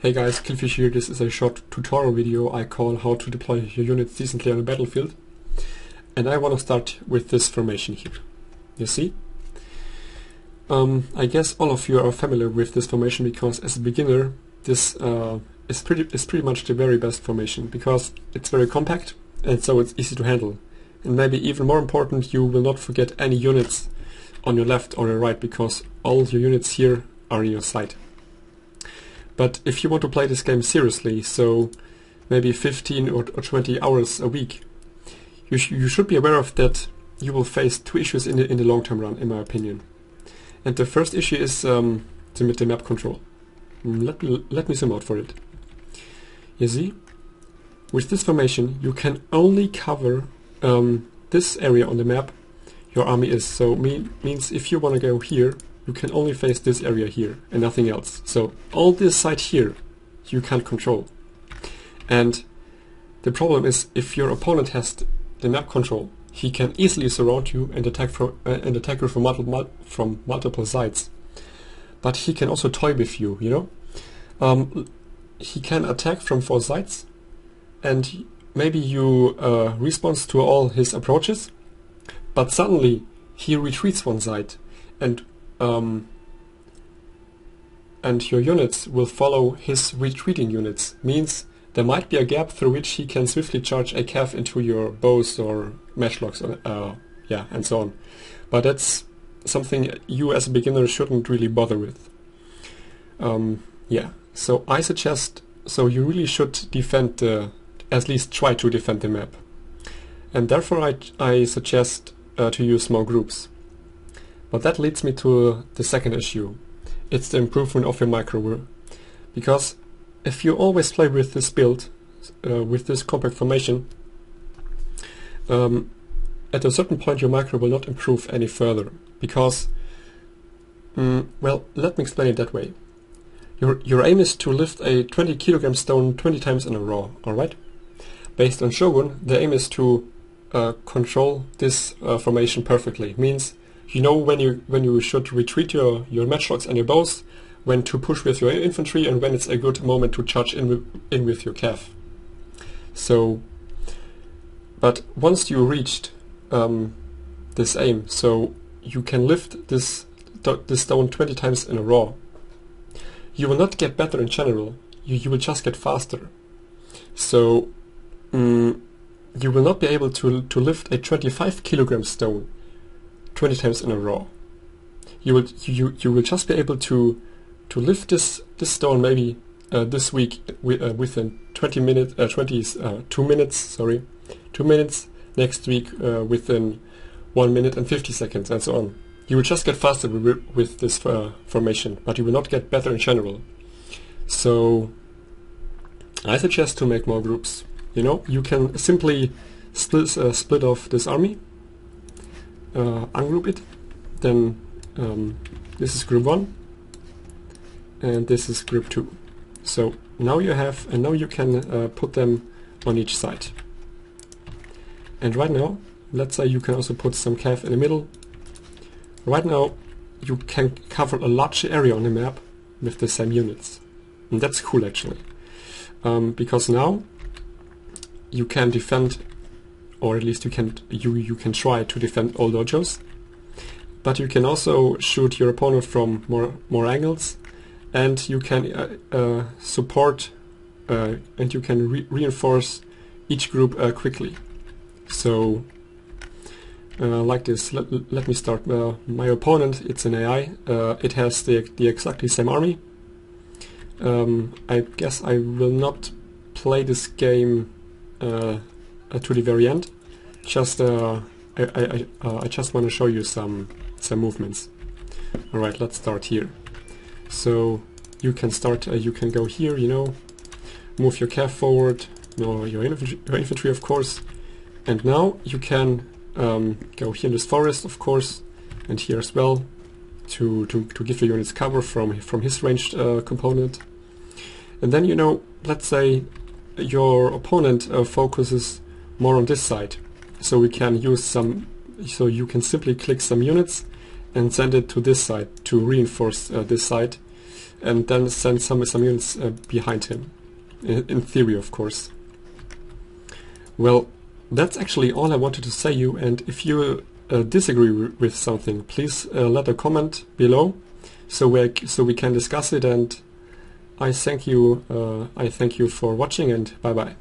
Hey guys, Killfish here. This is a short tutorial video I call how to deploy your units decently on a battlefield. And I want to start with this formation here. You see? I guess all of you are familiar with this formation because as a beginner this is pretty much the very best formation because it's very compact and so it's easy to handle. And maybe even more important, you will not forget any units on your left or your right because all your units here are in your sight. But if you want to play this game seriously, so maybe 15 or 20 hours a week, you should be aware of that you will face two issues in the long-term run, in my opinion. And the first issue is the map control. Let me zoom out for it. You see, with this formation, you can only cover this area on the map your army is. So means if you want to go here, you can only face this area here and nothing else. So all this side here you can't control. And the problem is if your opponent has the map control, he can easily surround you and attack you from multiple sides. But he can also toy with you, you know? He can attack from 4 sides and maybe you response to all his approaches, but suddenly he retreats one side and your units will follow his retreating units. Means there might be a gap through which he can swiftly charge a cav into your bows or matchlocks, yeah, and so on. But that's something you as a beginner shouldn't really bother with. Yeah, so I suggest, so you really should defend at least try to defend the map. And therefore I suggest to use small groups. But that leads me to the second issue. It's the improvement of your micro. Because if you always play with this build, with this compact formation, at a certain point your micro will not improve any further. Because, well, let me explain it that way. Your aim is to lift a 20 kilogram stone 20 times in a row, alright? Based on Shogun, the aim is to control this formation perfectly. Means you know when you should retreat your matchlocks and your bows, when to push with your infantry, and when it's a good moment to charge in with your cav. So, but once you reached this aim, so you can lift this stone 20 times in a row, you will not get better in general. You will just get faster. So you will not be able to lift a 25 kilogram stone 20 times in a row. You will just be able to lift this stone maybe this week within 2 minutes. Sorry, 2 minutes. Next week within 1 minute and 50 seconds, and so on. You will just get faster with this formation, but you will not get better in general. So I suggest to make more groups. You know, you can simply split off this army, ungroup it, then this is group 1 and this is group 2. So now you have, and now you can put them on each side. And right now, let's say you can also put some cav in the middle. Right now you can cover a large area on the map with the same units. And that's cool actually. Because now you can defend, or at least you can try to defend all dojos, but you can also shoot your opponent from more angles, and you can support and you can reinforce each group quickly. So like this, let me start. My opponent, it's an AI. It has the exactly same army. I guess I will not play this game to the very end. Just I just want to show you some movements. All right, let's start here. So you can start. You can go here. You know, move your cav forward. No, your infantry, of course. And now you can go here in this forest, of course, and here as well, to give your units cover from his ranged component. And then, you know, let's say your opponent focuses more on this side, so we can use some. So you can simply click some units and send it to this side to reinforce this side, and then send some units behind him. In theory, of course. Well, that's actually all I wanted to say you, and if you disagree with something, please let a comment below so we can discuss it, and I thank you for watching, and bye bye.